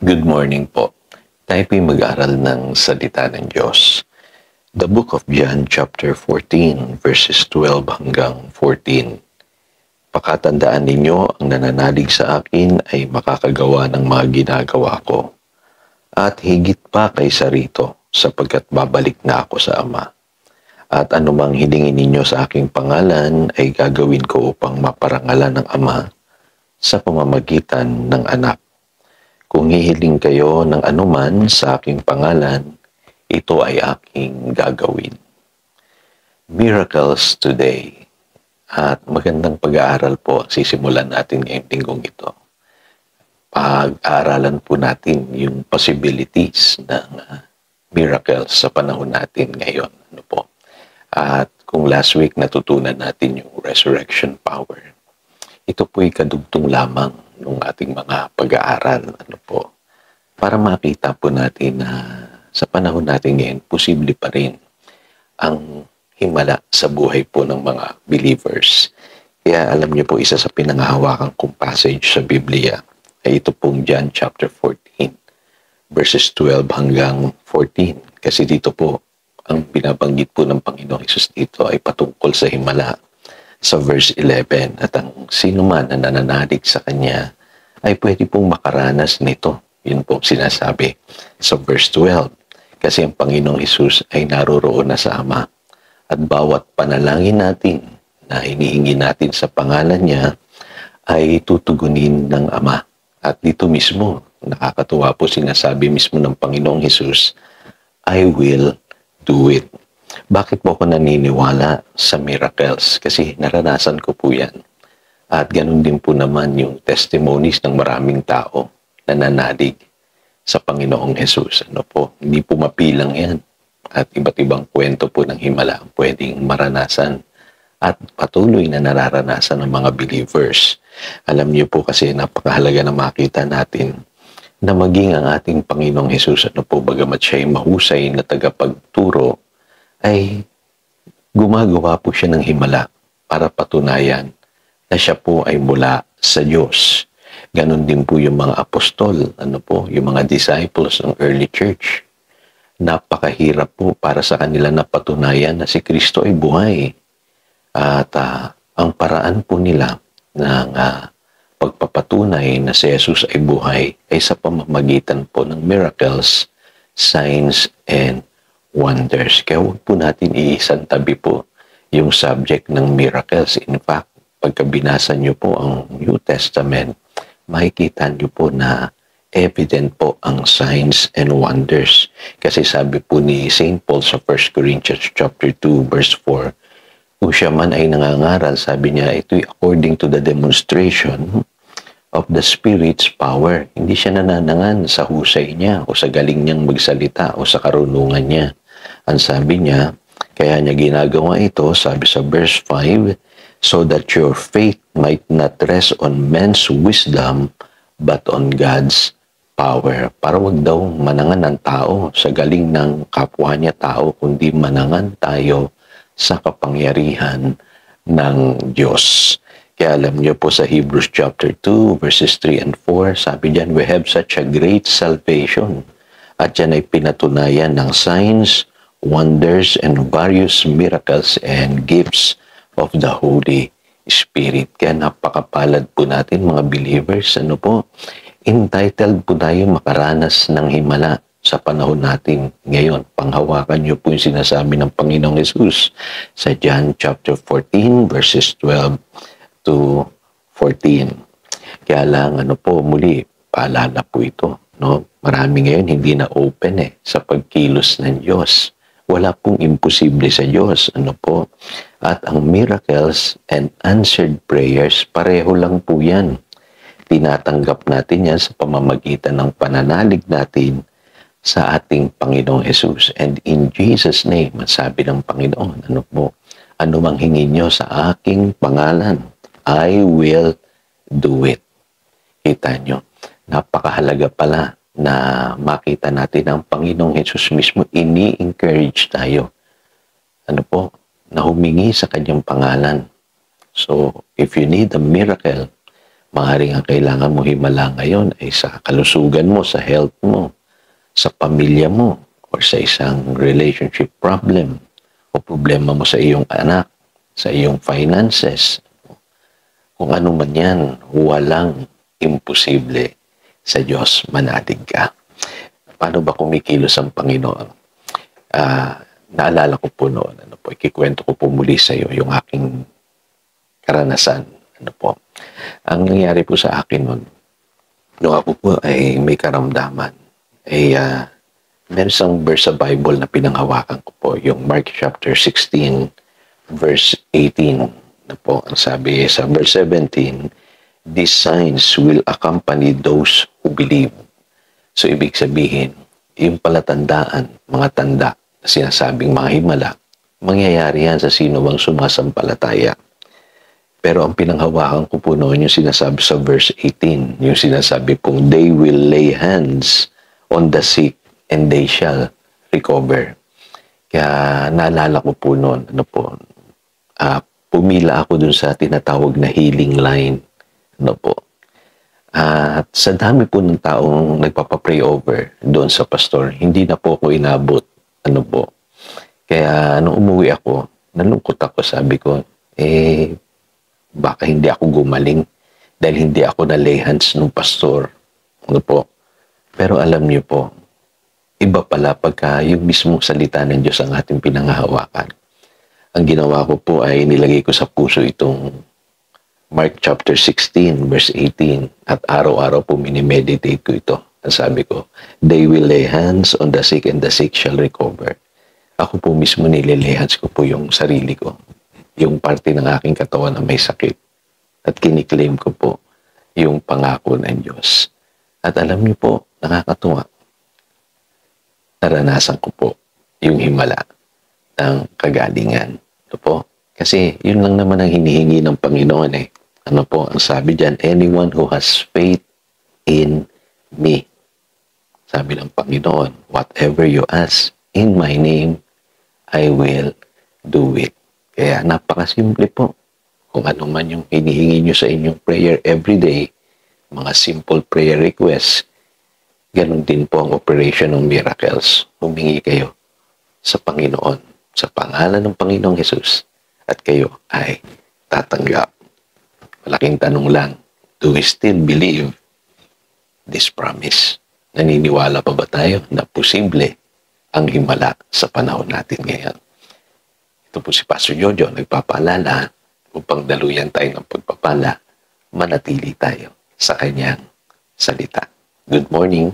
Good morning po. Tayo po'y mag-aral ng salita ng Diyos. The book of John chapter 14 verses 12 hanggang 14. Pakatandaan ninyo, ang nananalig sa akin ay makakagawa ng mga ginagawa ko. At higit pa kaysa rito, sapagkat babalik na ako sa Ama. At anumang hilingin ninyo sa aking pangalan ay gagawin ko upang maparangalan ng Ama sa pamamagitan ng Anak. Kung hihiling kayo ng anuman sa aking pangalan, ito ay aking gagawin. Miracles today. At magandang pag-aaral po sisimulan natin ngayong linggong ito. Pag-aaralan po natin yung possibilities ng miracles sa panahon natin ngayon. At kung last week natutunan natin yung resurrection power, ito po'y kadugtong lamang ng ating mga pag-aaral. Para makita po natin na sa panahon natin ngayon, posible pa rin ang himala sa buhay po ng mga believers. Kaya alam niyo po, isa sa pinanghahawakan kong passage sa Biblia ay ito pong John chapter 14, verses 12 hanggang 14. Kasi dito po, ang binabanggit po ng Panginoong Hesus dito ay patungkol sa himala sa verse 11. At ang sino man na nananalig sa Kanya ay pwede pong makaranas nito. Yun po sinasabi sa verse 12. Kasi ang Panginoong Hesus ay naroroon na sa Ama. At bawat panalangin natin na hinihingi natin sa pangalan niya ay tutugunin ng Ama. At dito mismo, nakakatuwa po sinasabi mismo ng Panginoong Hesus, I will do it. Bakit po ako naniniwala sa miracles? Kasi naranasan ko po yan. At ganun din po naman yung testimonies ng maraming tao na nanalig sa Panginoong Hesus. Hindi po mapilang yan. At iba't ibang kwento po ng himala ang pwedeng maranasan at patuloy na nararanasan ng mga believers. Alam niyo po kasi napakahalaga na makita natin na maging ang ating Panginoong Hesus, bagamat siya ay mahusay na tagapagturo, ay gumagawa po siya ng himala para patunayan na siya po ay mula sa Diyos. Ganon din po yung mga apostol, yung mga disciples ng early church. Napakahirap po para sa kanila na patunayan na si Kristo ay buhay. At ang paraan po nila ng pagpapatunay na si Jesus ay buhay ay sa pamamagitan po ng miracles, signs, and wonders. Kaya huwag po natin iisantabi po yung subject ng miracles. In fact, pagka binasa niyo po ang New Testament, makikita niyo po na evident po ang signs and wonders. Kasi sabi po ni St. Paul sa 1 Corinthians chapter 2 verse 4, kung siya man ay nangangaral, sabi niya, ito'y according to the demonstration of the Spirit's power. Hindi siya nananangan sa husay niya o sa galing niyang magsalita o sa karunungan niya. Ang sabi niya, kaya niya ginagawa ito, sabi sa verse 5, so that your faith might not rest on men's wisdom, but on God's power. Para wag daw manangan ng tao sa galing ng kapwa niya tao, kundi manangan tayo sa kapangyarihan ng Diyos. Kaya alam niyo po sa Hebrews chapter 2, verses 3 and 4, sabi diyan, we have such a great salvation. At yan ay pinatunayan ng signs, wonders, and various miracles and gifts of the Holy Spirit. Kaya napakapalad po natin mga believers. Entitled po tayo makaranas ng himala sa panahon natin ngayon. Panghawakan niyo po yung sinasabi ng Panginoong Hesus sa John chapter 14 verses 12 to 14. Kaya lang muli, paalala po ito. Marami ngayon hindi na open sa pagkilos ng Diyos. Wala pong imposible sa Diyos. At ang miracles and answered prayers, pareho lang po yan. Tinatanggap natin yan sa pamamagitan ng pananalig natin sa ating Panginoong Hesus. And in Jesus' name, sabi ng Panginoon, ano mang hingin nyo sa aking pangalan, I will do it. Kita nyo, napakahalaga pala na makita natin ang Panginoong Hesus mismo, ini-encourage tayo. Na humingi sa kanyang pangalan. So, if you need a miracle, Maaaring ang kailangan mo himala ngayon ay sa kalusugan mo, sa health mo, sa pamilya mo, or sa isang relationship problem, o problema mo sa iyong anak, sa iyong finances. Kung ano man yan, walang imposible sa Diyos, manalig ka. Paano ba kumikilos ang Panginoon? Naalala ko po noon, ikikwento ko po muli sa iyo yung aking karanasan. Ang nangyari po sa akin noon, nung ako po ay may karamdaman, meron isang verse sa Bible na pinanghawakan ko po, yung Mark chapter 16, verse 18. Ang sabi sa verse 17, "These signs will accompany those who believe." So, ibig sabihin, yung palatandaan, mga tanda na sinasabing mga himala, mangyayari yan sa sino bang sumasampalataya. Pero ang pinanghawakan ko po noon yung sinasabi sa verse 18, yung sinasabi pong, "They will lay hands on the sick and they shall recover." Kaya naalala ko po noon, pumila ako dun sa tinatawag na healing line. At sa dami po ng taong nagpapapray over doon sa pastor, hindi na po ako inabot. Kaya nung umuwi ako, nalungkot ako, sabi ko, baka hindi ako gumaling dahil hindi ako na-lay hands ng pastor. Pero alam niyo po, iba pala pagka yung mismong salita ng Diyos ang ating pinanghahawakan. Ang ginawa ko po ay nilagay ko sa puso itong Mark chapter 16, verse 18. At araw-araw po minimeditate ko ito. Ang sabi ko, "They will lay hands on the sick and the sick shall recover." Ako po mismo nililay hands ko po yung sarili ko. Yung parte ng aking katawan na may sakit. At kiniklaim ko po yung pangako ng Diyos. At alam niyo po, nakakatuwa. Naranasan ko po yung himala ng kagalingan. Kasi yun lang naman ang hinihingi ng Panginoon . Ang sabi dyan, "Anyone who has faith in me." Sabi ng Panginoon, "Whatever you ask in my name, I will do it." Kaya napakasimple po. Kung ano man yung hinihingi nyo sa inyong prayer everyday, mga simple prayer requests, ganun din po ang operation ng miracles. Humingi kayo sa Panginoon, sa pangalan ng Panginoong Jesus, at kayo ay tatanggap. Malaking tanong lang, do we still believe this promise? Naniniwala pa ba tayo na posible ang himala sa panahon natin ngayon? Ito po si Pastor Jojo, nagpapaalala upang daluyan tayo ng pagpapala, manatili tayo sa kanyang salita. Good morning.